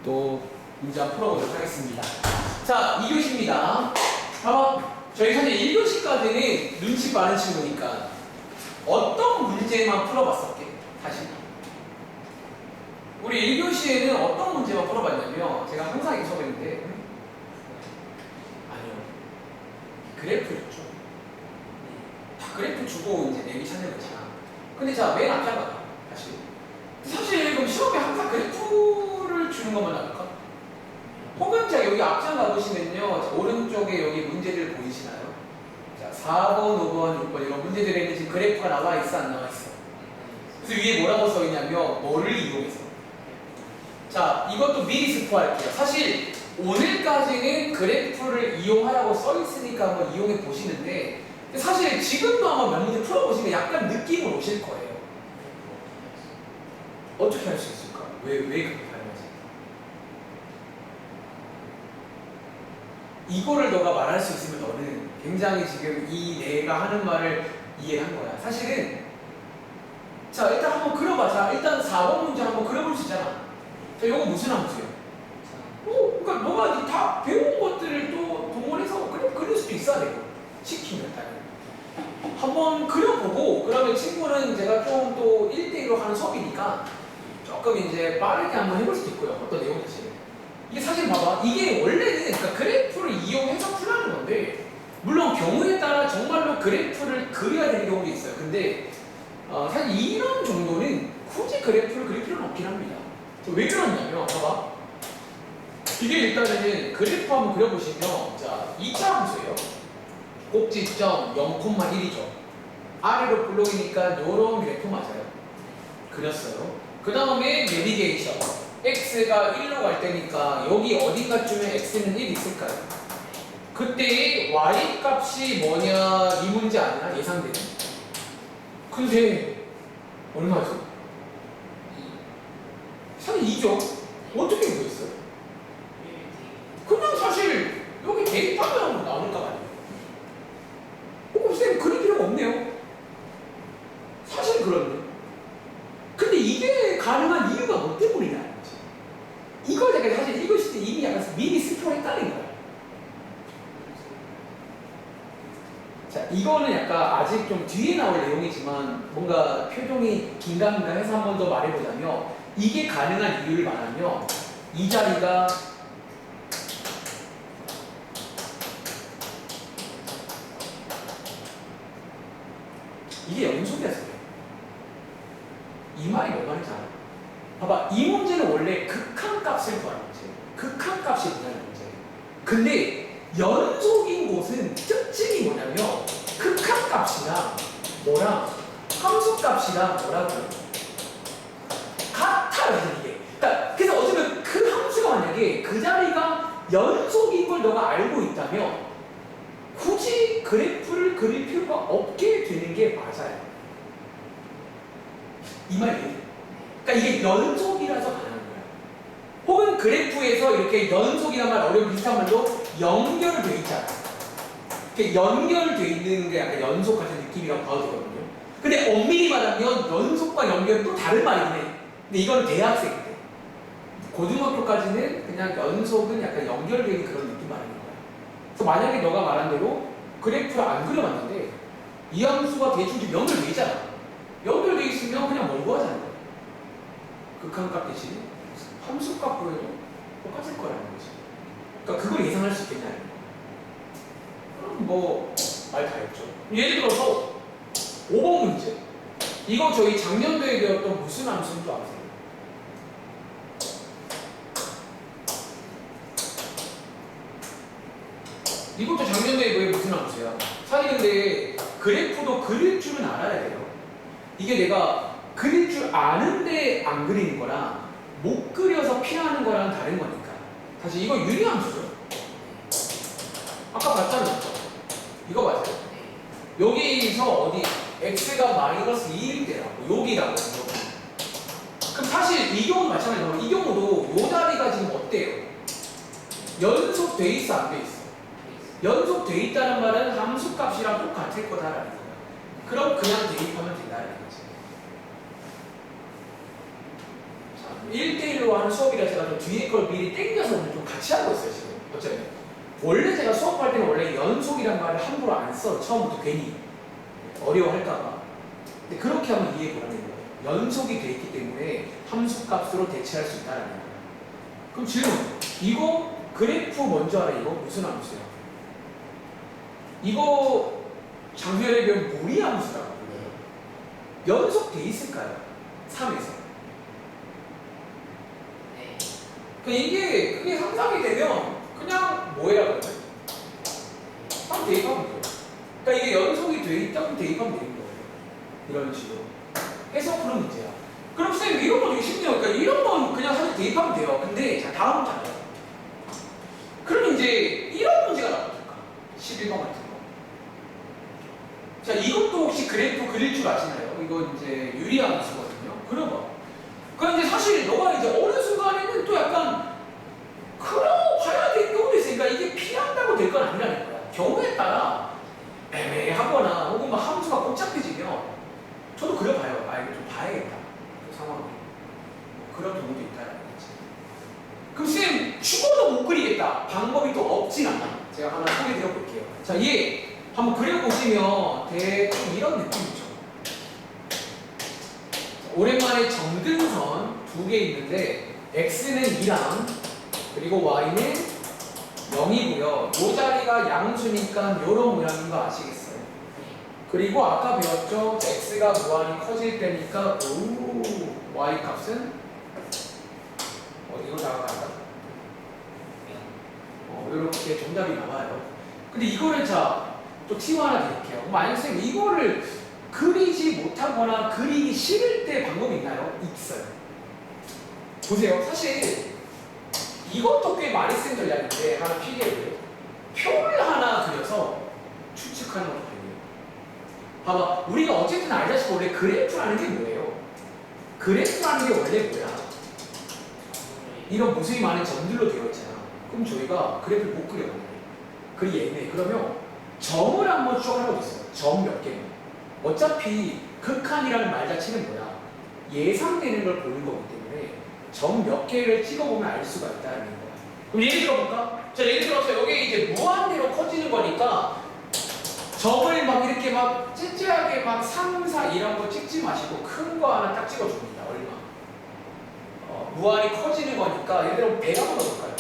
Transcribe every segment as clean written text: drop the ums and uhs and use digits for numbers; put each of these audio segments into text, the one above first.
또 문제 한번 풀어보도록 하겠습니다. 자, 2교시입니다. 봐봐. 저희 사실 1교시까지는 눈치 빠른 친구니까 어떤 문제만 풀어봤었게? 다시. 우리 1교시에는 어떤 문제만 풀어봤냐면 제가 항상 이렇게 써봤는데 아니요. 그래프 있죠. 그래프 주고 이제 내기 찾는 거잖아. 근데 자, 맨 앞장 가봐. 다시. 사실 그럼 시험에 항상 그래프를 주는 것만 나올까? 혹은 자, 여기 앞장 가보시면요. 자, 오른쪽에 여기 문제들 보이시나요? 자, 4번, 5번, 6번 이런 문제들에는 지금 그래프가 나와 있어, 안 나와 있어? 그래서 위에 뭐라고 써 있냐면 뭐를 이용해서. 자, 이것도 미리 스포할게요. 사실 오늘까지는 그래프를 이용하라고 써 있으니까 한번 이용해 보시는데 사실 지금도 아마 몇 문제 풀어보시면 약간 느낌은 오실 거예요. 어떻게 할 수 있을까? 왜 그렇게 가능하지? 이거를 너가 말할 수 있으면 너는 굉장히 지금 이 내가 하는 말을 이해한 거야. 사실은 자, 일단 한번 그려봐. 일단 4번 문제 한번 그려볼 수 있잖아. 자, 이거 무슨 함수야? 그러니까 너가 다 배운 것들을 또 동원해서 그릴 수도 있어야 되고 시키면 당연히. 한번 그려보고 그러면 친구는 제가 좀 또 1대1로 하는 수업이니까 조금 이제 빠르게 한번 해볼 수도 있고요. 어떤 내용인지. 이게 사실 봐봐. 이게 원래는 그러니까 그래프를 이용해서 풀라는 건데 물론 경우에 따라 정말로 그래프를 그려야 되는 경우도 있어요. 근데 사실 이런 정도는 굳이 그래프를 그릴 필요는 없긴 합니다. 왜 그러냐면 봐봐. 이게 일단은 그래프 한번 그려보시면 자 2차 함수예요. 꼭지점 0,1이죠. 아래로 블록이니까 요런 그래프 맞아요. 그렸어요. 그 다음에 내비게이션 x가 1로 갈 때니까 여기 어딘가쯤에 x는 1 있을까요? 그때 y 값이 뭐냐 이 문제 아니야? 예상되는. 근데 얼마죠? 사실 2죠. 어떻게 구했어요? 그냥 사실 여기 대입하면 나오는 값 아니에요? 쌤 그릴 필요가 없네요. 사실 그런데. 근데 이게 가능한 이유가 뭐 때문이냐는 거지. 이걸 내가 사실 이것이 이미 약간 미리 스포했다는 거야. 자, 이거는 약간 아직 좀 뒤에 나올 내용이지만 뭔가 표정이 긴가민가 해서 한 번 더 말해보자면 이게 가능한 이유를 말하면 이 자리가 이게 연속이라서 그래. 이 말이 몇 말인지 알아? 봐봐, 이 문제는 원래 극한값을 구하는 문제예요. 극한값이 뭐냐는 문제예요. 근데 연속인 곳은 특징이 뭐냐면 극한값이랑 뭐랑 함수값이랑 뭐라고요? 같아요, 이게. 그러니까 그래서 어쩌면 그 함수가 만약에 그 자리가 연속인 걸 너가 알고 있다면 굳이 그래프를 그릴 필요가 없게 되는 게 맞아요. 이 말이에요. 그러니까 이게 연속이라서 가능한 거야. 혹은 그래프에서 이렇게 연속이란 말 어려운 비슷한 말로 연결돼 있잖아. 이렇게 연결돼 있는 게 약간 연속 같은 느낌이라고 봐도 되거든요. 근데 엄밀히 말하면 연속과 연결은 또 다른 말이긴 해. 근데 이거는 대학생 때. 고등학교까지는 그냥 연속은 약간 연결되어 있는 그런 느낌 말하는 거야. 그래서 만약에 너가 말한 대로 그래프를 안 그려봤는데 이 함수가 대충 좀 연결돼 있잖아. 연결돼 있으면 그냥 뭘 구하자는 거야. 극한값 대신 함수값 구해도 똑같을 거라는 거지. 그러니까 그걸 예상할 수 있겠냐. 그럼 뭐 말 다 했죠. 예를 들어서 5번 문제. 이거 저희 작년도에 배웠던 무슨 함수인 줄 아세요? 이것도 작년도에 왜 무슨 함수야? 사실 근데 그래프도 그릴 줄은 알아야 돼요. 이게 내가 그릴 줄 아는데 안 그리는 거랑 못 그려서 피하는 거랑 다른 거니까. 사실 이거 유리함수죠. 아까 봤잖아요. 이거 맞아요. 여기서 어디 x가 마이너스 2일 때라고 여기라고. 그럼 사실 이 경우도 마찬가지로 이 경우도 요 자리가 지금 어때요? 연속돼 있어 안 돼 있어? 연속돼 있다는 말은 함수값이랑 똑같을 거다라는 거야. 그럼 그냥 대입하면 된다는 거지. 자, 1대1로 하는 수업이라 제가 좀 뒤에 걸 미리 땡겨서 오늘 좀 같이 하고 있어요, 지금. 어쩌면. 원래 제가 수업할 때는 원래 연속이란 말을 함부로 안 써. 처음부터 괜히 어려워할까봐. 근데 그렇게 하면 이해 보라는 거예요. 연속이 돼 있기 때문에 함수 값으로 대체할 수 있다는 거예요. 그럼 질문. 이거 그래프 먼저 알아. 이거 무슨 함수야? 이거 작년에 배운 무리 함수라고 불러요. 연속돼 있을까요? 3에서. 네. 그러니까 그게 상상이 되면 그냥 뭐해라 그러죠? 3 대입하면 돼요. 그러니까 이게 연속이 돼 있다면 대입하면 되는 거예요. 이런 식으로. 해서 푸는 문제야. 그럼 선생님 이런 거 되게 쉽네요. 그러니까 이런 건 그냥 사실 대입하면 돼요. 근데 자 다음 문제 알아요. 그럼 이제 이런 문제가 나올까? 11번 같은 거. 자 이것도 혹시 그래프 그릴 줄 아시나요? 이거 이제 유리한 함수거든요. 그려봐. 그러니까 이제 사실 너가 이제 어느 순간에는 또 약간 봐야 될 경우도 있으니까 이게 피한다고 될 건 아니라는 거야. 경우에 따라 애매하거나 혹은 막 함수가 복잡해지면 저도 그려봐요. 아 이거 좀 봐야겠다. 그 상황을. 그런 경우도 있다는 거지. 그럼 쌤 죽어도 못 그리겠다. 방법이 또 없진 않아. 제가 하나 소개드려 볼게요. 자, 얘 한번 그려보시면 대충 이런 느낌이죠. 오랜만에 정근선 두 개 있는데 x는 2랑 그리고 y는 0이고요. 요 자리가 양수니까 요런 모양인 거 아시겠어요? 그리고 아까 배웠죠? x가 무한히 커질 때니까 y 값은 어디로 나가요? 이렇게 정답이 나와요. 근데 이거를 또 팁 하나 드릴게요. 만약 선생님 이거를 그리지 못하거나 그리기 싫을 때 방법이 있나요? 있어요. 보세요. 사실 이것도 꽤 많이 쓴 전략인데 하나 필기해요. 표를 하나 그려서 추측하는 것도 돼요. 봐봐. 우리가 어쨌든 알다시피 원래 그래프라는 게 뭐예요? 그래프라는 게 원래 뭐야? 이런 모습이 많은 점들로 되어 있잖아. 그럼 저희가 그래프를 못 그려요. 그게 애매해. 그러면 점을 한번 추가하고 있어요. 점 몇 개. 어차피 극한이라는 말 자체는 뭐야? 예상되는 걸 보는 거기 때문에 점 몇 개를 찍어보면 알 수가 있다는 거야. 그럼 예를 들어볼까? 자, 예를 들어서 여기 이제 무한대로 커지는 거니까 점을 막 이렇게 막 찌찌하게 막 3, 4 이런 거 찍지 마시고 큰 거 하나 딱 찍어줍니다. 얼마? 무한히 커지는 거니까 예를 들어 100 한번 넣어볼까요?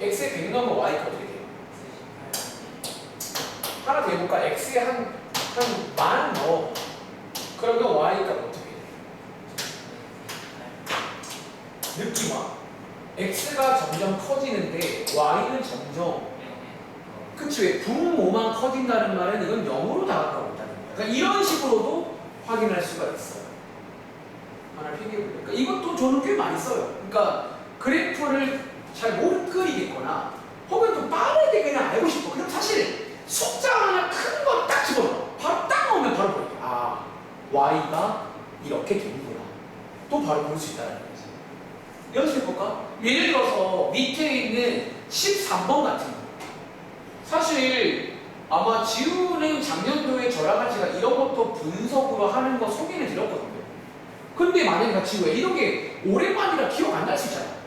x에 100 넣으면 y가 어떻게 돼요? 하나 더 해볼까? x에 한 10,000 넣어. 그러면 y가 어떻게 돼요? 느낌 와. x가 점점 커지는데 y는 점점 그치 왜 분모만 커진다는 말은 이건 0으로 다가가고 있다는 거야. 그러니까 이런 식으로도 확인할 수가 있어요. 하나 필기해볼게요. 그러니까 이것도 저는 꽤 많이 써요. 그러니까 그래프를 잘 못 그리겠거나 혹은 좀 빠르게 그냥 알고 싶어. 그럼 사실 숫자 하나 큰 거 딱 집어넣어. 바로 딱 넣으면 바로 보여. 아, y가 이렇게 되는구나. 또 바로 볼 수 있다는 거지. 연습해볼까? 예를 들어서 밑에 있는 13번 같은 거. 사실 아마 지우는 작년도에 저랑 같이 이런 것도 분석으로 하는 거 소개를 드렸거든요. 근데 만약에 나 지우야 이런 게 오랜만이라 기억 안 날 수 있잖아.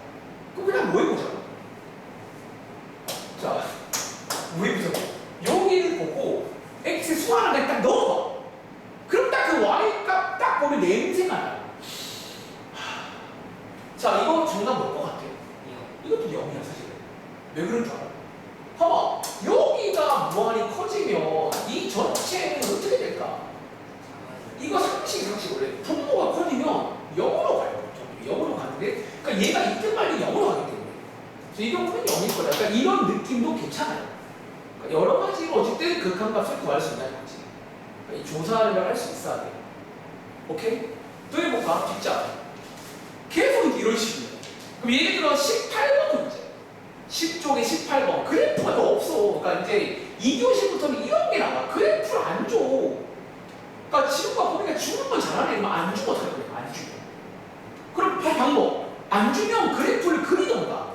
그럼 그냥 뭐 해보자. 자, 뭐 해보자. 여기를 보고 x 수 하나 딱 넣어봐. 그럼 딱 그 y 값 딱 보면 냄새가 나요. 자, 이거 정답 뭘 것 같아요? 이것도 0이야 사실은. 왜 그런 줄 알아? 봐봐. 여기가 무한히 커지면 이 전체는 어떻게 될까? 이거 상식 원래 분모가 커지면 0으로 가요. 0으로 가는데 그러니까 얘가 이때 빨리 0으로 가기 때문에 그래서 이 경우는 0일 거다. 그러니까 이런 느낌도 괜찮아요. 그러니까 여러 가지로 어쨌든 극한값을 구할 수 있다는 거지. 그러니까 이 조사를 할 수 있어야 돼요. 오케이? 또 해볼까? 진짜 계속 이런 식이에요. 그럼 예를 들어 18번 문제 10쪽에 18번 그래프가 더 없어. 그러니까 이제 2교시부터는 이런 게 나와. 그래프를 안 줘. 그러니까 지금과 보니까 주는 건 잘하네. 그러면 안 주면 어떡할 거야? 안 주면. 그럼 방법. 안 주면 그래프를 그리던가.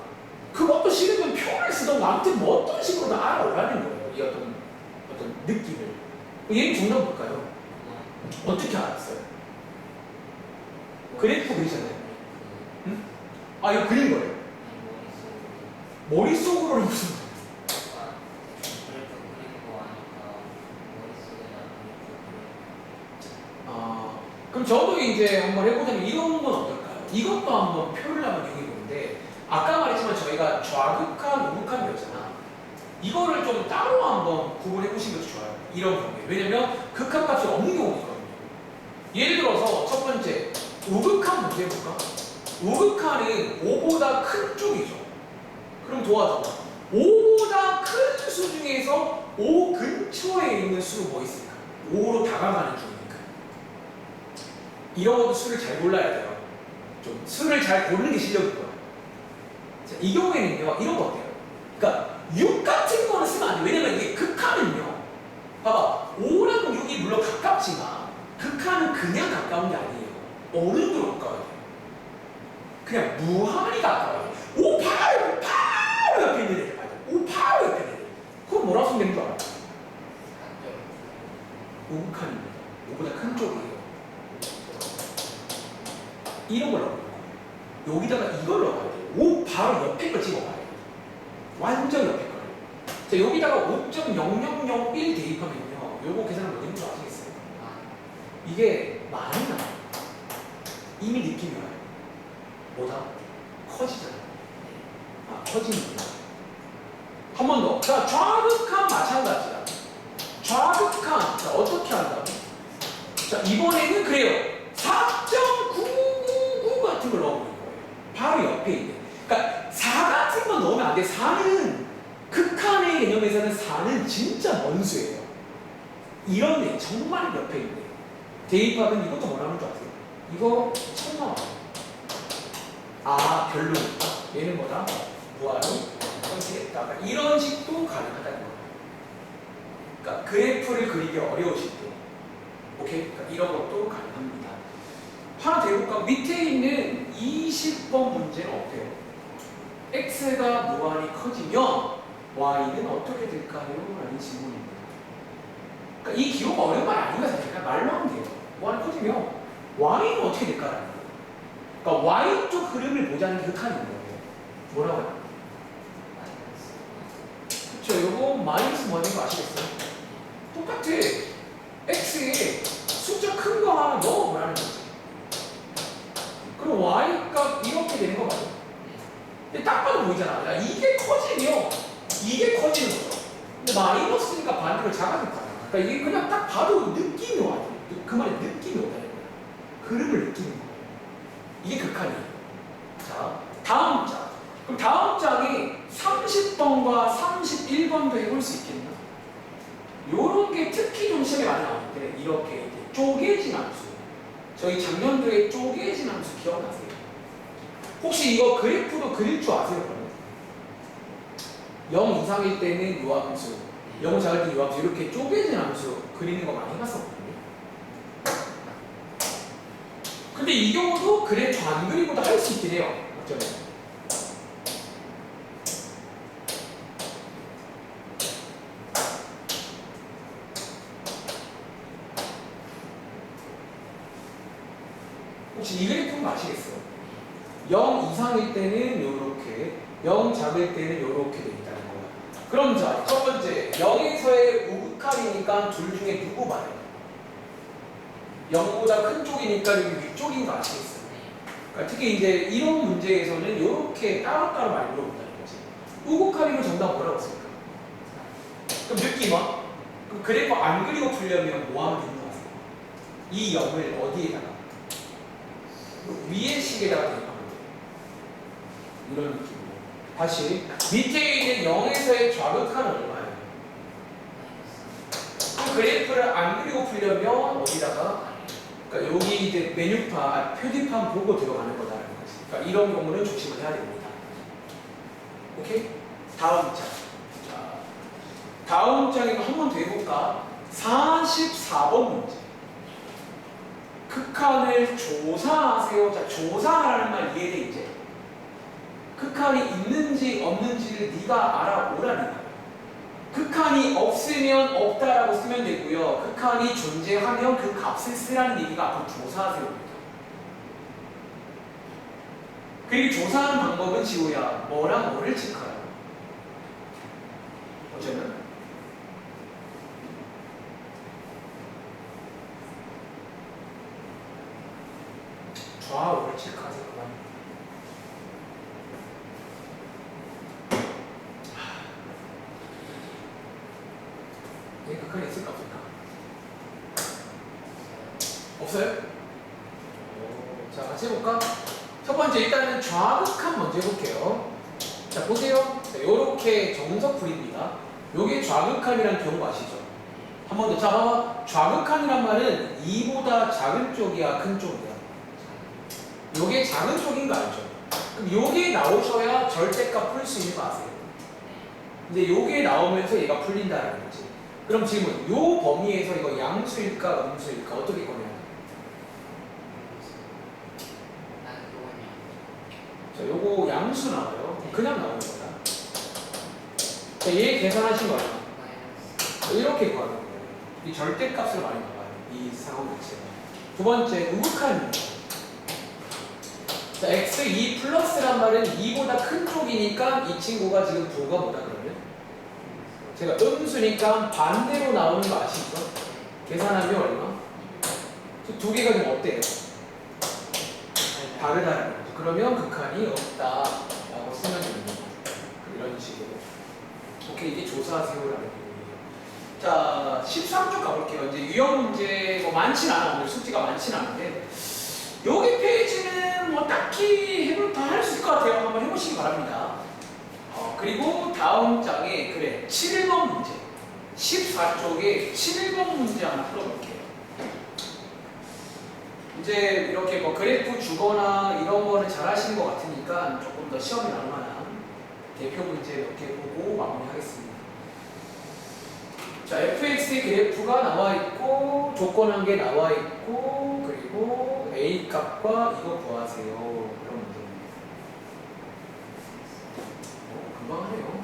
그것도 싫으면 표를 쓰던가. 아무튼 뭐 어떤 식으로 알아오라는 거예요. 이 어떤 느낌을. 얘는 정답 볼까요? 어떻게 알았어요? 그래프 그리잖아요. 아, 이거 그린 거예요. 머릿속으로는 무슨 말이에요? 그럼 저도 이제 한번 해보자면 이런 건 어떨까요? 이것도 한번 표를 한번 이용해보는데 아까 말했지만 저희가 좌극한, 우극한 배웠잖아. 이거를 좀 따로 한번 구분해보시는 것도 좋아요. 이런 경우에. 왜냐면 극한값이 없는 경우가 있거든요. 예를 들어서 첫 번째 우극한 문제 해볼까? 우극한은 5보다 큰 쪽이죠. 그럼 도와줘. 5보다 큰 수 중에서 5 근처에 있는 수는 뭐 있을까? 5로 다가가는 중이니까. 이런 것도 수를 잘 골라야 돼요. 좀 수를 잘 고르는 게 실력일 거예요. 자, 이 경우에는요, 이런 거 어때요? 그러니까 6 같은 거는 쓰면 안 돼요. 왜냐면 이게 극한은요. 봐봐. 5랑 6이 물론 가깝지만 극한은 그냥 가까운 게 아니에요. 어느 정도로 가까워야 돼요? 그냥 무한히 가까워요. 5, 8, 8 옆에 있는 애들 맞아. 5, 8 옆에 있는 애들. 그럼 뭐라고 쓰면 되는 줄 알아요? 우극한입니다. 5보다 큰 쪽이에요. 이런 걸 넣어요. 여기다가 이걸 넣어야 돼요. 5 바로 옆에 걸 찍어봐야 돼요. 완전 옆에 걸. 자, 여기다가 5.0001 대입하면요. 요거 계산하면 어디 있는지 아시겠어요? 이게 많이 나와요. 이미 느낌이 와요. 뭐다? 커지잖아요. 아, 커지는구나. 한 번 더. 자, 좌극한 마찬가지야. 좌극한. 자, 어떻게 한다고? 자, 이번에는 그래요. 4.999 같은 걸 넣어보는 거예요. 바로 옆에 있는. 그러니까 4 같은 건 넣으면 안 돼. 4는 극한의 개념에서는 4는 진짜 먼 수예요. 이런 애 정말 옆에 있네. 대입하면 이것도 뭐라는 줄 아세요? 이거 처음 나와요. 아, 별로니까. 얘는 뭐다? 무한히 형식했다. 그러니까 이런 식도 가능하다는 거예요. 그러니까 그래프를 그리기 어려우실 때. 오케이? 그러니까 이런 것도 가능합니다. 하나 더 해볼까? 밑에 있는 20번 문제는 어때요? x가 무한히 커지면 y는 어떻게 될까요? 라는 질문입니다. 그러니까 이 기호가 어려운 말이 아닌가 사실. 그냥 말로 하면 돼요. 무한히 커지면 y는 어떻게 될까라는 거예요. 그러니까 y 쪽 흐름을 보자는 게 극한인 거예요. 뭐라고 해요? 그쵸? 요거 마이너스 뭐인 거 아시겠어요? 똑같아. x에 숫자 큰 거 하나 넣어보라는 거지. 그럼 y값 이렇게 되는 거 맞아요? 근데 딱 봐도 보이잖아. 야, 이게 커지면 이게 커지는 거죠. 근데 마이너스니까 반대로 작아졌잖아. 그러니까 이게 그냥 딱 봐도 느낌이 와요. 그 말에 느낌이 온다는 거야. 흐름을 느끼는 거야. 이게 극한이에요. 자, 다음 장. 그럼 다음 장이 30번과 31번도 해볼 수 있겠나? 요런 게 특히 좀 시험에 많이 나오는데 이렇게 쪼개진 함수. 저희 작년도에 쪼개진 함수 기억나세요? 혹시 이거 그래프도 그릴 줄 아세요? 그러면? 0 이상일 때는 요 함수, 0을 작을 때는 요 함수 이렇게 쪼개진 함수 그리는 거 많이 해봤었거든요. 근데 이 경우도 그래프 안 그리고도 할 수 있긴 해요. 어쩌면. 혹시 이 그래프는 아시겠어요? 0 이상일 때는 요렇게, 0 작을 때는 요렇게 돼 있다는 거야. 그럼 자, 첫 번째 0에서의 우극한이니까 둘 중에 누구 말해요? 0보다 큰 쪽이니까 여기 위쪽인 거 아시겠어요? 그러니까 특히 이제 이런 문제에서는 이렇게 따로따로 많이 물어본다는 거지. 우극한이면 정답 뭐라고 쓸까? 그럼 느낌은? 그럼 그래프 안 그리고 풀려면 뭐 하면 되는 거 아세요? 이 0을 어디에다가? 위에 식에다가 대입하면 돼요. 이런 느낌으로. 다시 밑에 있는 0에서의 좌극한은 얼마예요? 그럼 그래프를 안 그리고 풀려면 어디다가? 그러니까 여기 이제 메뉴판, 표지판 보고 들어가는 거다라는 거지. 그러니까 이런 경우는 조심을 해야 됩니다. 오케이? 다음 장. 자, 다음 장에도 한 번 더 해볼까? 44번 문제. 극한을 조사하세요. 자, 조사하라는 말 이해돼 이제? 극한이 있는지 없는지를 네가 알아오라는 거야. 극한이 없으면 없다라고 쓰면 되고요. 극한이 존재하면 그 값을 쓰라는 얘기가 앞으로 조사하세요입니다. 그리고 조사하는 방법은 지우야 뭐랑 뭐를 체크하라고. 어쩌면 좌우를 체크하세요. 네, 극한이 있을까 없을까? 없어요? 자, 같이 해볼까? 첫 번째 일단은 좌극한 먼저 해볼게요. 자, 보세요. 자, 요렇게 정석풀입니다. 요게 좌극한이라는 경우 아시죠? 한 번 더. 자, 봐봐. 좌극한이란 말은 2보다 작은 쪽이야, 큰 쪽이야? 요게 작은 쪽인 거 알죠? 그럼 요게 나오셔야 절대값 풀 수 있는 거 아세요? 근데 요게 나오면서 얘가 풀린다는 거지. 그럼 질문, 요 범위에서 이거 양수일까 음수일까 어떻게 꺼내야 돼? 자, 요거 양수 나와요. 그냥 나오는 거다. 자, 얘 계산하신 거 얼마? 이렇게 구하는 거예요. 이 절대값을 많이 나와요. 이 상황 자체가. 두 번째, 우극한입니다. 자, x2 플러스란 말은 2보다 큰 쪽이니까 이 친구가 지금 부호가 뭐다 그러면? 제가 음수니까 반대로 나오는 거 아시죠? 계산하면 얼마? 두 개가 좀 어때요? 다르다는 거죠. 그러면 극한이 없다라고 쓰면 됩니다. 이런 식으로. 오케이, 이게 조사하세요라는 얘기예요. 자, 13쪽 가볼게요. 이제 유형 문제 뭐 많진 않아. 오늘 숙제가 많진 않은데 여기 페이지는 뭐 딱히 다 할 수 있을 것 같아요. 한번 해보시기 바랍니다. 그리고 다음 장에 그래 7번 문제 14쪽에 7번 문제 하나 풀어볼게요. 이제 이렇게 뭐 그래프 주거나 이런 거는 잘 하시는 것 같으니까 조금 더 시험에 나올 만한 대표 문제 몇 개 보고 마무리하겠습니다. 자, fx의 그래프가 나와 있고 조건 한 개 나와 있고 그리고 a 값과 이거 구하세요. 그런 문제입니다. 금방 하네요.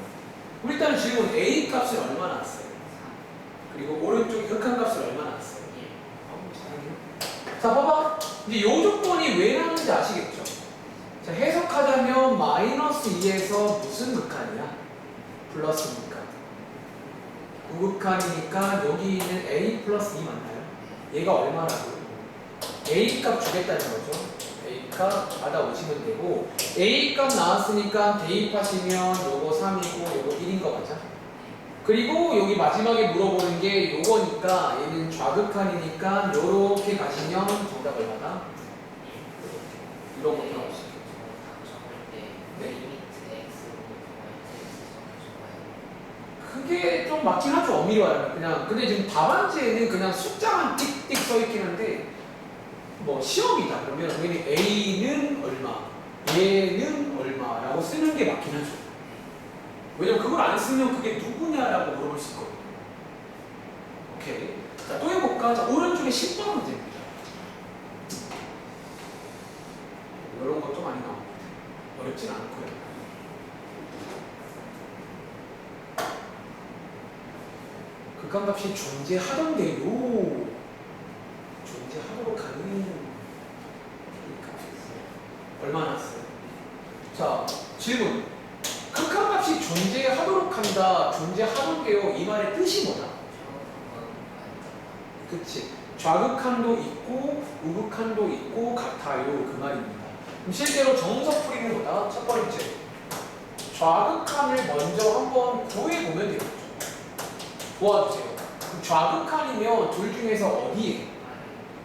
우리 일단 질문 a 값을 얼마 나왔어요? 그리고 오른쪽 극한 값을 얼마 나왔어요? 잘하네요. 자, 봐봐. 이제 요 조건이 왜 나오는지 아시겠죠? 자, 해석하자면 마이너스 2에서 무슨 극한이야? 플러스니까. 우극한이니까 여기 있는 a 플러스 2 맞나요? 얘가 얼마라고요? a 값 주겠다는 거죠. a 값 받아오시면 되고 a 값 나왔으니까 대입하시면 요거 3이고 요거 1인 거 맞아? 그리고 여기 마지막에 물어보는 게 요거니까 얘는 좌극한이니까 요렇게 가시면 정답 얼마다? 이런 거 나오시죠. 네. 그게 좀 맞긴 하죠. 엄밀히 말하면 그냥. 근데 지금 답안지에는 그냥 숫자만 띡띡 써 있긴 한데 뭐 시험이다 그러면 당연히 A는 얼마, 얘는 얼마라고 쓰는 게 맞긴 하죠. 왜냐면 그걸 안 쓰면 그게 누구냐라고 물어볼 수 있거든요. 오케이. 자, 또 해볼까? 자, 오른쪽에 10번 문제입니다. 이런 거 좀 많이 나옵니다. 어렵진 않고요. 극한값이 존재하던데요. 존재하도록 하는 얼마 나왔어요? 자, 질문. 극한값이 존재하도록 한다, 존재하던데요. 이 말의 뜻이 뭐다? 그치. 좌극한도 있고 우극한도 있고 같아요. 그 말입니다. 그럼 실제로 정석풀이는 뭐다? 첫 번째. 좌극한을 먼저 한번 구해보면 되겠죠. 도와주세요. 그럼 좌극한이면 둘 중에서 어디에?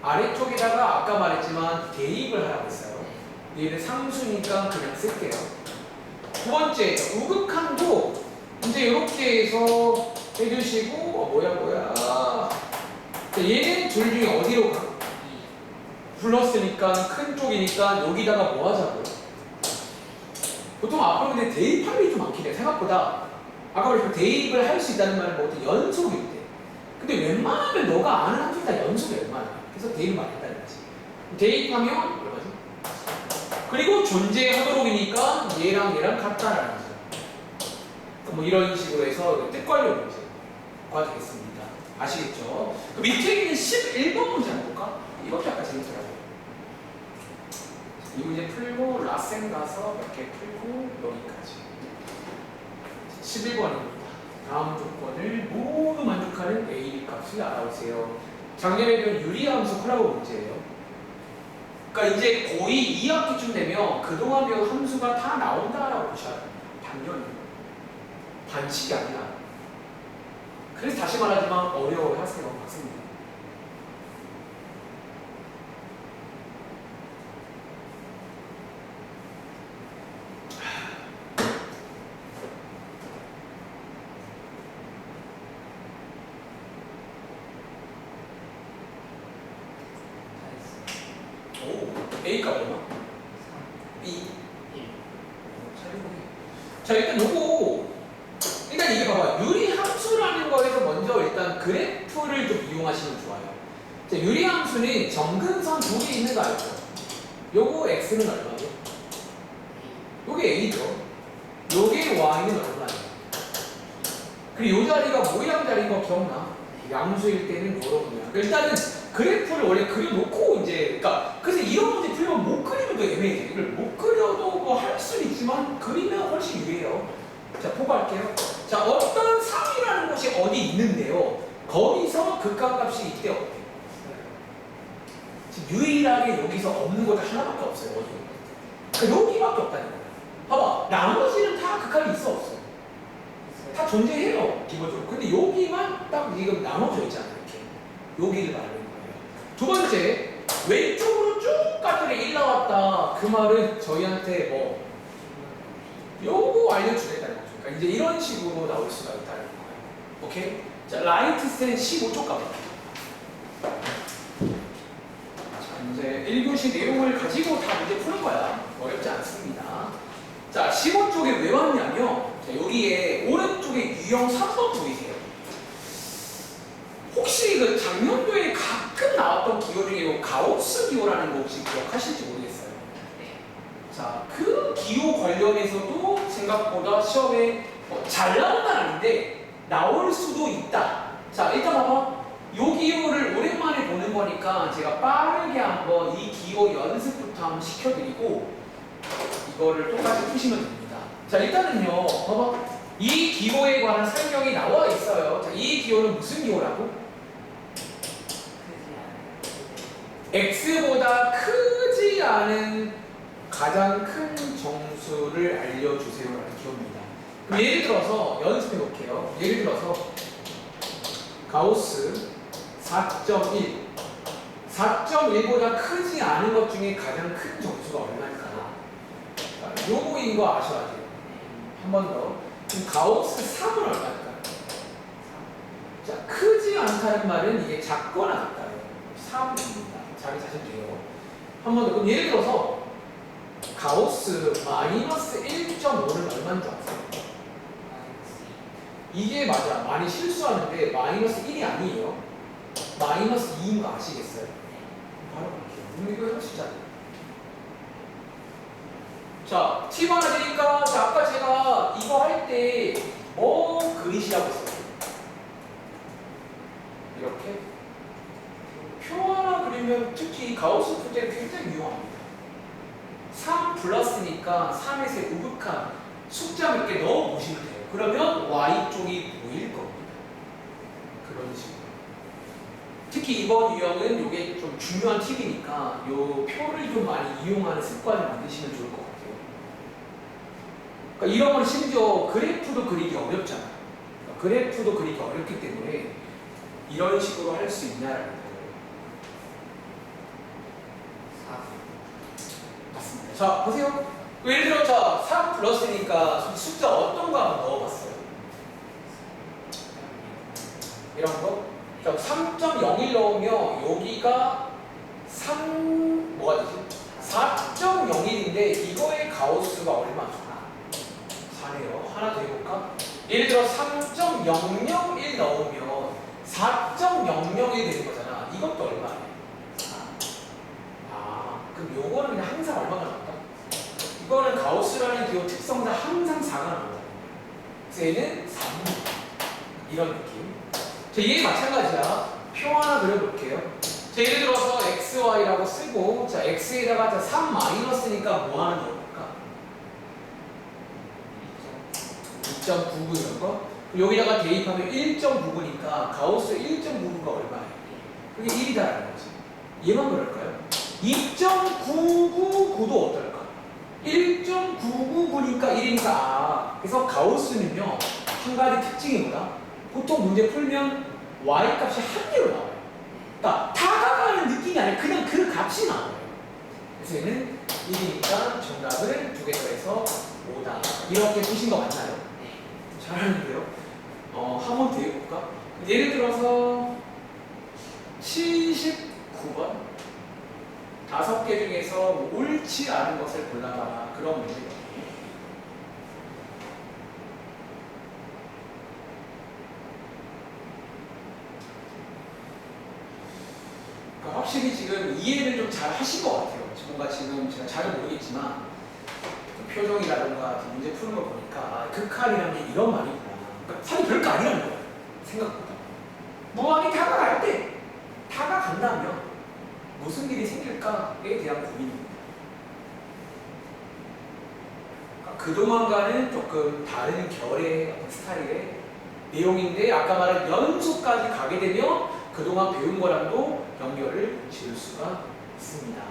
아래쪽에다가 아까 말했지만 대입을 하라고 했어요. 얘는 상수니까 그냥 쓸게요. 두 번째, 우극한도 이제 이렇게 해서 해주시고 뭐야 얘는 둘 중에 어디로 가? 플러스니까 큰 쪽이니까 여기다가 뭐 하자고요? 보통 앞으로 근데 대입할 일이 좀 많긴 해. 생각보다 아까 말했지만 대입을 할 수 있다는 말은 뭐 연속일 때. 근데 웬만하면 너가 아는 함수 다 연속이 얼마나? 그래서 대입을 많이 했다는 거지. 대입하면 얼마지? 그리고 존재하도록이니까 얘랑 얘랑 같다라는 거죠. 뭐 이런 식으로 해서 뜻 관련 문제가 되겠습니다. 아시겠죠? 그 밑에 있는 11번 문제 한번 볼까? 이것도 약간 재밌더라고요. 이 문제 풀고 라센 가서 몇 개 풀고 여기까지. 11번입니다. 다음 조건을 모두 만족하는 A, B 값을 알아보세요. 작년에 배운 유리함수 콜라보 문제예요. 그러니까 이제 거의 2학기쯤 되면 그동안 배운 함수가 다 나온다라고 보셔야 돼요. 당연히. 반칙이 아니라. 그래서 다시 말하지만 어려워요. 하세요. 맞습니다. A가 얼마? B. 자, 일단 요거 일단 이게 봐봐요. 유리함수라는 거에서 먼저 일단 그래프를 좀 이용하시면 좋아요. 자, 유리함수는 점근선 두 개 있는 거 알죠? 요거 X는 얼마죠? 요게 A죠. 요게 Y는 얼마예요? 그리고 요 자리가 모양 자리인 거 기억나? 양수일 때는 요런 모양. 일단은 그래프를 원래 그려놓고 이제 그래서 이런 문제 풀면 못 그리면 더 애매해요. 이걸 못 그려도 뭐 할 수는 있지만 그리면 훨씬 유리해요. 자, 보고할게요. 자, 어떤 상이라는 곳이 어디 있는데요. 거기서 극한값이 이때 없대요. 지금 유일하게 여기서 없는 곳이 하나밖에 없어요. 어디? 그러니까 여기밖에 없다는 거예요. 봐봐, 나머지는 다 극한이 있어 없어? 다 존재해요, 기본적으로. 근데 여기만 딱 지금 나눠져 있잖아요. 이렇게. 여기를 말하는 거예요. 두 번째, 왼쪽으로 쭉 갔더니 1 나왔다. 그 말은 저희한테 뭐 요거 알려주겠다는 거죠. 그러니까 이제 이런 식으로 나올 수가 있다는 거예요. 오케이? 자, 라이트 센 15쪽 가볼게요. 자, 이제 1교시 내용을 가지고 다 문제 푸는 거야. 어렵지 않습니다. 자, 15쪽에 왜 왔냐면, 자, 여기에 오른쪽에 유형 3번 보이세요? 혹시 그 작년도에 가끔 나왔던 기호 중에 가우스 기호라는 거 혹시 기억하실지 모르겠어요. 자, 그 기호 관련해서도 생각보다 시험에 잘 나온다는 아닌데 나올 수도 있다. 자, 일단 봐봐. 이 기호를 오랜만에 보는 거니까 제가 빠르게 한번 이 기호 연습부터 한번 시켜드리고 이거를 똑같이 푸시면 됩니다. 자, 일단은요, 봐봐. 이 기호에 관한 설명이 나와 있어요. 자, 이 기호는 무슨 기호라고? X보다 크지 않은 가장 큰 정수를 알려주세요라는 기호입니다. 그럼 예를 들어서 연습해 볼게요. 예를 들어서 가우스 4.1 4.1보다 크지 않은 것 중에 가장 큰 정수가 얼마일까요? 요거인 거 아셔야 돼요. 한 번 더. 그럼 가우스 3은 얼마일까요? 자, 크지 않다는 말은 이게 작거나 같다요. 3입니다. 자기 자신 돼요. 한 번 더. 그럼 예를 들어서 가우스 마이너스 1.5는 얼마인 줄 아세요? 이게 맞아. 많이 실수하는데 마이너스 1이 아니에요. 마이너스 2인 거 아시겠어요? 바로 볼게요. 이거 해보시잖아요. 자, 팁 하나 드릴까? 자, 아까 제가 이거 할 때 뭐 그리시라고 했어요? 이렇게 표 하나 그리면 특히 가우스 풀 때는 굉장히 유용합니다. 3 플러스니까 3에서 우극한 숫자 몇 개 넣어 보시면 돼요. 그러면 Y쪽이 보일 겁니다. 그런 식으로. 특히 이번 유형은 이게 좀 중요한 팁이니까 이 표를 좀 많이 이용하는 습관을 만드시면 좋을 것 같아요. 그러니까 이런 건 심지어 그래프도 그리기 어렵잖아요. 그러니까 그래프도 그리기 어렵기 때문에 이런 식으로 할 수 있냐라는 거예요. 맞습니다. 자, 보세요. 예를 들어, 자, 3 플러스니까 숫자 어떤 거 한번 넣어봤어요? 이런 거? 자, 3.01 넣으면 여기가 뭐가 되지? 4.01인데 이거의 가우스가 얼마죠? 4네요. 하나 더 해볼까? 예를 들어 3.001 넣으면 4.001 되는 거잖아. 이것도 얼마예요? 4. 아, 그럼 요거는 그냥 항상 얼마가 나올까? 이거는 가우스라는 기호 특성상 항상 4가 나온다. 그래서 얘는 3. 이런 느낌. 자, 얘 마찬가지야. 표 하나 그려볼게요. 자, 자, 예를 들어서 xy라고 쓰고, 자, x에다가 3 마이너스니까 뭐 하는 걸까? 2.99 이런 거? 여기다가 대입하면 1.99니까 가우스 1.99가 얼마예요? 그게 1이다라는 거지. 얘만 그럴까요? 2.999도 어떨까? 1.999니까 1이니까 그래서 가우스는요 한 가지 특징이 뭐다? 보통 문제 풀면 y 값이 한 개로 나와요. 그러니까 다가가는 느낌이 아니라 그냥 그 값이 나와요. 그래서 얘는 1이니까 정답을 두 개 더해서 5다. 이렇게 푸신 거 맞나요? 잘하는데요? 한번 더 해볼까? 예를 들어서 79번 5개 중에서 뭐 옳지 않은 것을 골라봐라 그런 문제거든요. 그러니까 확실히 지금 이해를 좀 잘 하신 것 같아요. 뭔가 지금 제가 잘은 모르겠지만 표정이라든가 문제 푸는 거 보니까 극한이라는 게 이런 말이구나. 그러니까 사실 별거 아니라는 거예요. 생각보다. 무한히 다가갈 때 다가간다면 무슨 일이 생길까에 대한 고민입니다. 그러니까 그동안과는 조금 다른 결의 어떤 스타일의 내용인데 아까 말한 연속까지 가게 되면 그동안 배운 거랑도 연결을 지을 수가 있습니다.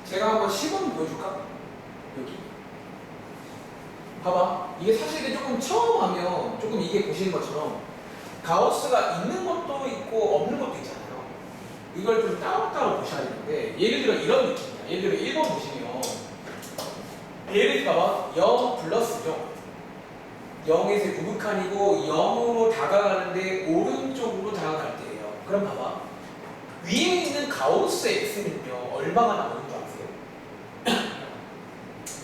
제가 한번 시범 보여줄까? 여기 봐봐. 이게 사실 조금 처음 하면 조금 이게 보시는 것처럼 가우스가 있는 것도 있고 없는 것도 있잖아요. 이걸 좀 따로따로 보셔야 되는데 예를 들어 이런 느낌이야. 예를 들어 1번 보시면 예를 들어 봐봐. 0 플러스죠. 0에서 유극한이고 0으로 다가가는데 오른쪽으로 다가갈 때예요. 그럼 봐봐. 위에 있는 가우스 x는요 얼마가 나오는 줄 아세요?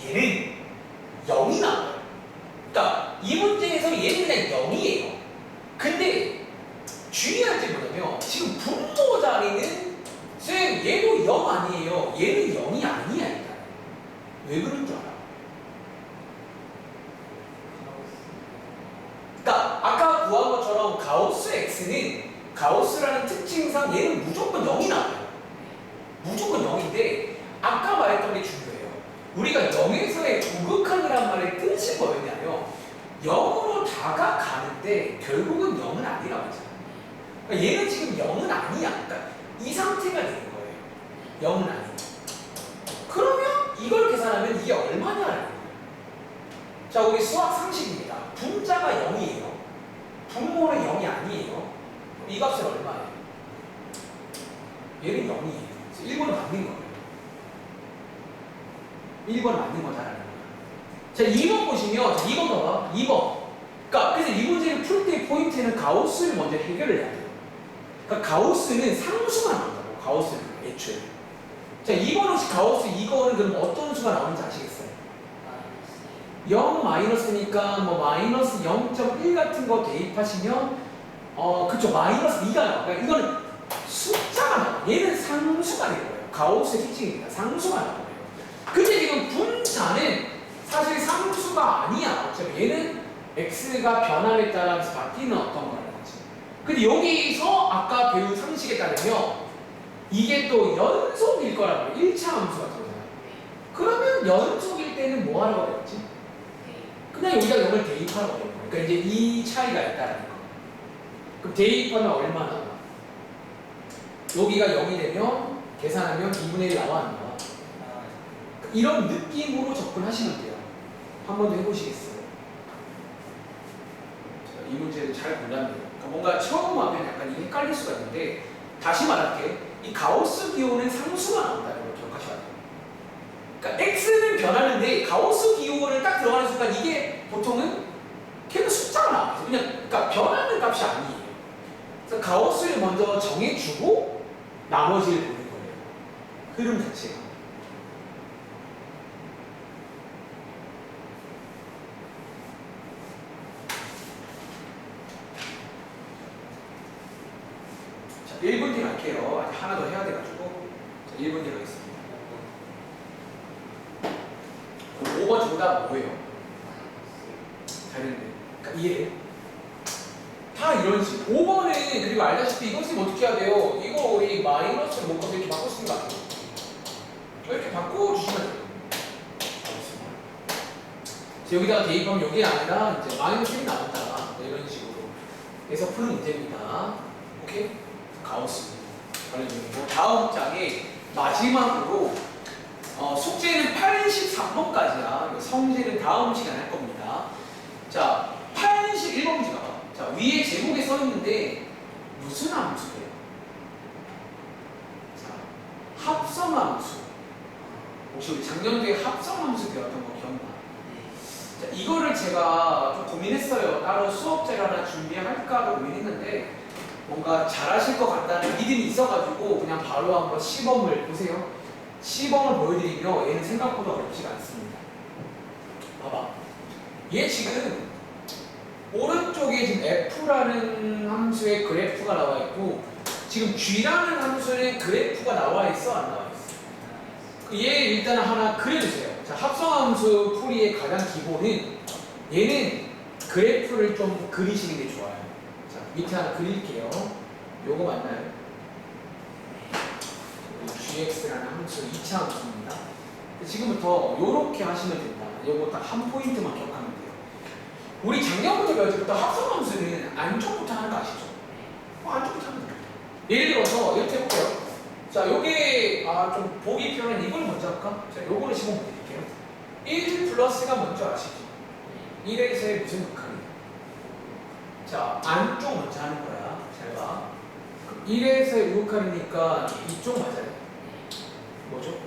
얘는 0이 나와요. 그러니까 이 문제에서 얘는 그냥 0이에요. 근데 중요한 게 뭐냐면 지금 분모 자리는 쌤 얘도 0 아니에요. 얘는 0이 아니야 일단. 왜 그런 줄 알아? 그러니까 아까 구한 것처럼 가우스 x는 가우스라는 특징상 얘는 무조건 0이 나와요. 무조건 0인데 아까 말했던 게 중요해요. 우리가 0에서의 우극한이란 말의 뜻이 뭐였냐면 0으로 다가가는데 결국은 0은 아니라고 했잖아요. 그러니까 얘는 지금 0은 아니야. 그러니까 이 상태가 되는 거예요. 0은 아니야. 그러면 이걸 계산하면 이게 얼마냐라는 거예요. 자, 우리 수학 상식입니다. 분자가 0이에요. 분모는 0이 아니에요. 이 값은 얼마예요? 얘는 0이에요. 1번은 맞는 거예요. 1번은 맞는 거다라는 거예요. 자, 2번 보시면, 자, 2번 봐봐. 2번. 그러니까, 그래서 이 문제를 풀 때의 포인트는 가우스를 먼저 해결을 해야 돼요. 그러니까 가우스는 상수가 나온다고. 가우스는 애초에. 자, 2번 혹시 가우스 이거는 그럼 어떤 수가 나오는지 아시겠어요? 0 마이너스니까 뭐 마이너스 0.1 같은 거 대입하시면 그쵸 마이너스 2가 나와. 그러니까 이거는 숫자가 나와. 얘는 상수가 된 거예요. 가우스의 특징입니다. 상수가 나온 거예요. 근데 지금 분자는 사실 상수가 아니야. 어차피 얘는 x가 변함에 따라서 바뀌는 어떤 거라는 거지. 근데 여기서 아까 배운 상식에 따르면 이게 또 연속일 거라고 1차 함수 같은 거잖아요. 그러면 연속일 때는 뭐 하라고 되었지? 그냥 여기다 0을 대입하라고 되는 거예요. 그러니까 이제 이 차이가 있다는 거. 그럼 대입하면 얼마나? 여기가 0이 되면 계산하면 2분의 1 나와 안 나와? 이런 느낌으로 접근하시면 돼요. 한 번 더 해보시겠어요? 이 문제를 잘 골랐네요. 그러니까 뭔가 처음 하면 약간 이게 헷갈릴 수가 있는데 다시 말할게. 이 가우스 기호는 상수가 나온다는 걸 기억하셔야 돼요. 그러니까 x는 변하는데 가우스 기호를 딱 들어가는 순간 이게 보통은 걔는 숫자가 나와요. 그러니까 변하는 값이 아니에요. 그래서 가우스를 먼저 정해주고 나머지를 보는 거예요. 흐름 자체가. 자, 1분 뒤 갈게요. 아직 하나 더 해야 돼가지고. 자, 1분 뒤 가겠습니다. 5번 정답 뭐예요? 잘했네. 그러니까 이해해? 다 이런 식. 5번은 그리고 알다시피 이것은 어떻게 해야 돼요? 이거 우리 마이너스를 못 가서 이렇게 바꿔 쓰는 거 아니에요? 이렇게 바꿔주시면 돼요. 여기다가 대입하면 여기 아니라 이제 마이너스 1이 나온다. 이런 식으로 해서 푸는 문제입니다. 오케이? 가우스 관련된 거. 다음 장에 마지막으로 숙제는 83번까지야. 성제는 다음 시간에 할 겁니다. 자, 81번 문제 가봐. 자, 위에 제목에 써 있는데 무슨 함수예요? 자, 합성함수. 혹시 우리 작년도에 합성함수 배웠던 거 기억나? 자, 이거를 제가 좀 고민했어요. 따로 수업제를 하나 준비할까 고민했는데 뭔가 잘하실 것 같다는 믿음이 있어가지고 그냥 바로 한번 시범을 보세요. 시범을 보여드리며 얘는 생각보다 어렵지가 않습니다. 봐봐. 얘 지금 오른쪽에 지금 f라는 함수의 그래프가 나와 있고 지금 g라는 함수의 그래프가 나와 있어? 안 나와 있어? 얘 일단 하나 그려주세요. 자, 합성함수 풀이의 가장 기본은 얘는 그래프를 좀 그리시는 게 좋아요. 자, 밑에 하나 그릴게요. 요거 맞나요? gx라는 함수 2차 함수입니다. 지금부터 요렇게 하시면 된다. 요거 딱 한 포인트만 기억하면 돼요. 우리 작년부터 배웠을 때 합성함수는 안쪽부터 하는 거 아시죠? 안쪽부터 하면 돼요. 예를 들어서 이렇게 해볼게요. 자, 요게 좀 보기 편한 이걸 먼저 할까? 자, 요거를 시범 보여드릴게요. 1 플러스가 먼저 아시죠? 1에서의 무슨 극한이에요? 자, 안쪽 먼저 하는 거야. 잘 봐. 1에서의 우극한이니까 이쪽 맞아요? 뭐죠?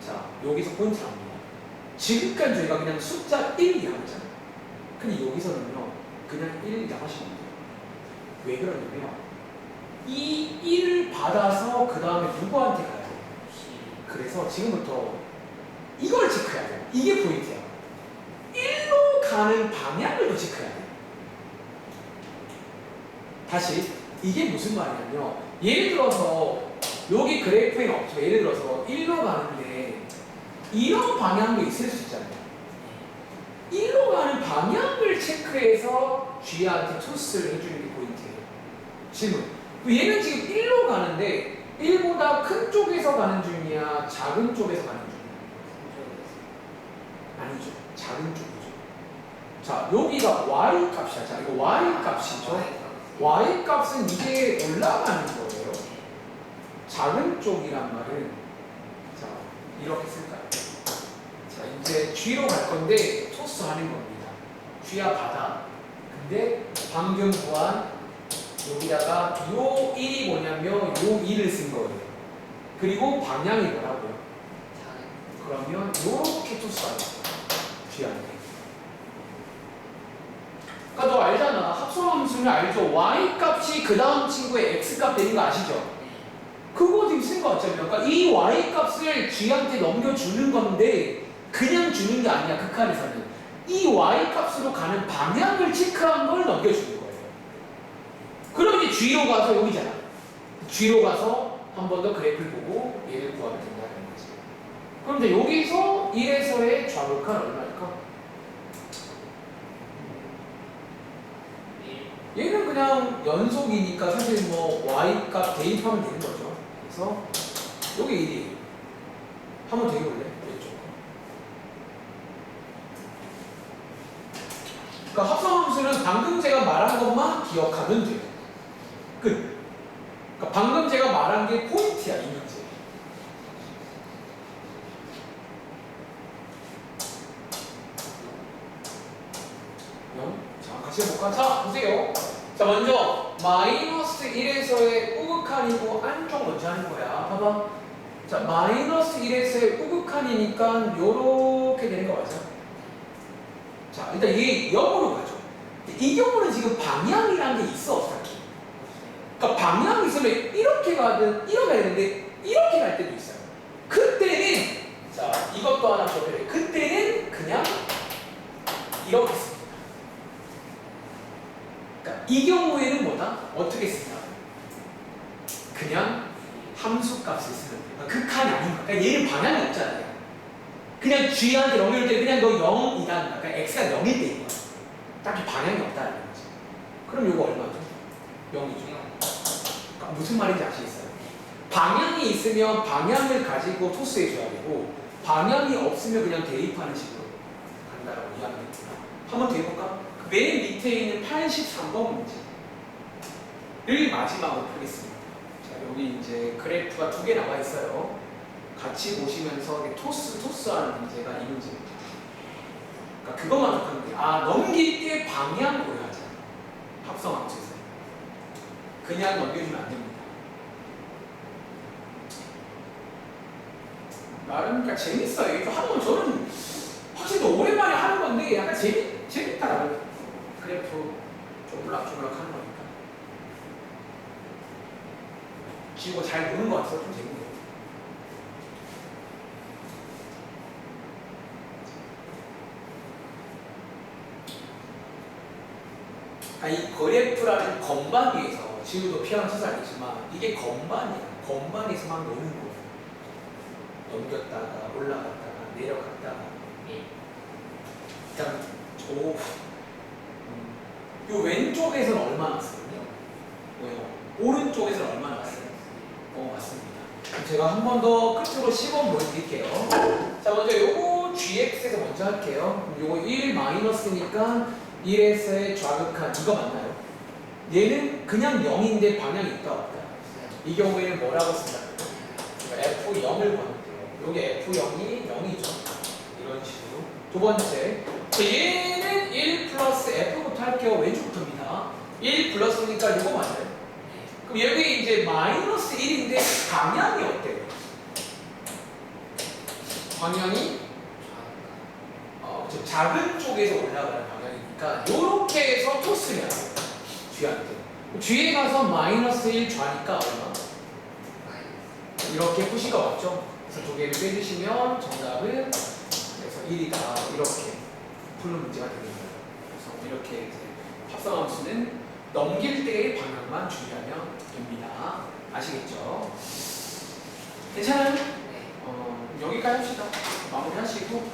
자, 여기서 포인트 나옵니다. 지금까지 저희가 그냥 숫자 1 양했잖아요. 근데 여기서는요, 그냥 1 양하시면 돼요. 왜 그러냐면, 이 1을 받아서 그 다음에 누구한테 가야 돼요? 그래서 지금부터 이걸 체크해야 돼요. 이게 포인트야. 1로 가는 방향을 더 체크해야 돼요. 다시, 이게 무슨 말이냐면, 예를 들어서 여기 그래프에는 없죠. 예를 들어서 1로 가는데 이런 방향도 있을 수 있잖아요. 1로 가는 방향을 체크해서 G한테 토스를 해주는 게 포인트예요. 질문. 얘는 지금 1로 가는데 1보다 큰 쪽에서 가는 중이야? 작은 쪽에서 가는 중이야? 아니죠. 작은 쪽이죠. 자, 여기가 Y 값이야. 자, 이거 Y 값이죠. Y 값은 이게 올라가는 거예요. 작은 쪽이란 말은 자, 이렇게 쓸까요? 자, 이제 G로 갈 건데 토스 하는 겁니다. G야 받아. 근데 방금 구한 여기다가 요 1이 뭐냐면 요 2를 쓴 거예요. 그리고 방향이 뭐라고요? 그러면 요렇게 토스하는 거예요. G한테. 그러니까 너 알잖아. 합성함수는 알죠? Y 값이 그 다음 친구의 X 값 되는 거 아시죠? 그거 지금 쓴 거 같잖아요. 그러니까 이 Y 값을 G한테 넘겨주는 건데 그냥 주는 게 아니야. 극한에서는. 이 Y 값으로 가는 방향을 체크한 걸 넘겨주는 거예요. 그럼 이제 G로 가서 여기잖아. G로 가서 한 번 더 그래프를 보고 얘를 구하면 된다는 거지. 그럼 이제 여기서 1에서의 좌극한 얼마일까? 얘는 그냥 그냥 연속이니까 사실 뭐 y 값 대입하면 되는 거죠. 그래서 요게 1이에요. 한번 대입해볼래? 왼쪽. 그러니까 합성함수는 방금 제가 말한 것만 기억하면 돼요. 끝. 그러니까 방금 제가 말한 게 포인트야, 이 문제. 자, 같이 해볼까? 자, 보세요. 자, 먼저 마이너스 1에서의 우극한이고 안쪽 먼저 하는 거야. 봐봐. 자, 마이너스 1에서의 우극한이니까 요렇게 되는 거 맞아? 자, 일단 얘 0으로 가죠. 이 경우는 지금 방향이라는 게 있어, 딱히. 그러니까 방향이 있으면 이렇게 가든 이렇게 가야 되는데 이렇게 갈 때도 있어요. 그때는 자, 이것도 하나 적용해. 그때는 그냥 이렇게 씁니다. 그러니까 이 경우에는 뭐다? 어떻게 쓰냐? 그냥 함수 값을 쓰면 돼요. 그러니까 극한이 아니니까. 그러니까 얘는 방향이 없잖아요. 그냥 g한테 0일 때 그냥 너 0이다. 그러니까 x가 0일 때인 거야. 딱히 방향이 없다는 거지. 그럼 이거 얼마죠? 0이죠. 그러니까 무슨 말인지 아시겠어요? 방향이 있으면 방향을 가지고 토스해 줘야 되고 방향이 없으면 그냥 대입하는 식으로 간다라고 이해하면 됩니다. 한번 더 해볼까? 맨 밑에 있는 83번 문제를 마지막으로 풀겠습니다. 자, 여기 이제 그래프가 2개 나와 있어요. 같이 보시면서 토스하는 문제가 이 문제입니다. 그러니까 그것만 하면 돼요. 아, 넘길 때 방향 고려하자. 합성함수에서. 그냥 넘겨주면 안 됩니다. 나름 그러니까 재밌어요. 이거 하는 건 저는 확실히 오랜만에 하는 건데 약간 재밌다라고. 그래프 조물락조물락 하는 거니까. 지우고 잘 보는 것 같아서 좀 재밌네요. 이 그래프라는 건반 위에서 지우도 피아노 쳐서 알겠지만 이게 건반이야. 건반에서 막 노는 거예요. 넘겼다가 올라갔다가 내려갔다가. 일단 요 왼쪽에서는 얼마나 왔거든요? 뭐요? 오른쪽에서는 얼마나 왔어요? 맞습니다. 제가 한 번 더 끝으로 시범 보여드릴게요. 자, 먼저 요거 gx에서 먼저 할게요. 요거 1 마이너스니까 1에서의 좌극한 이거 맞나요? 얘는 그냥 0인데 방향이 있다 없다? 이 경우에는 뭐라고 쓴다? F0을 보는데요. 요게 F0이 0이죠. 이런 식으로. 두 번째, 얘는 1 플러스 F부터 할게요. 왼쪽부터입니다. 1 플러스니까 이거 맞아요. 그럼 여기 이제 마이너스 1인데 방향이 어때요? 방향이 좀 작은 쪽에서 올라가는 방향이니까 이렇게 해서 토스를 해요. G한테. G에 가서 마이너스 1 좌니까 얼마? 이렇게 푸신 거 맞죠? 그래서 두 개를 빼주시면 정답은 그래서 1이다. 이렇게 푸는 문제가 되는 거예요. 그래서 이렇게 이제 합성함수는 넘길 때의 방향만 주의하면 됩니다. 아시겠죠? 괜찮아요? 여기까지 합시다. 마무리 하시고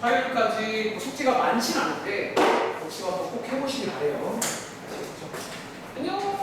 화요일까지 숙제가 많진 않은데 혹시 한번 꼭 해보시길 바래요. 아시겠죠? 안녕!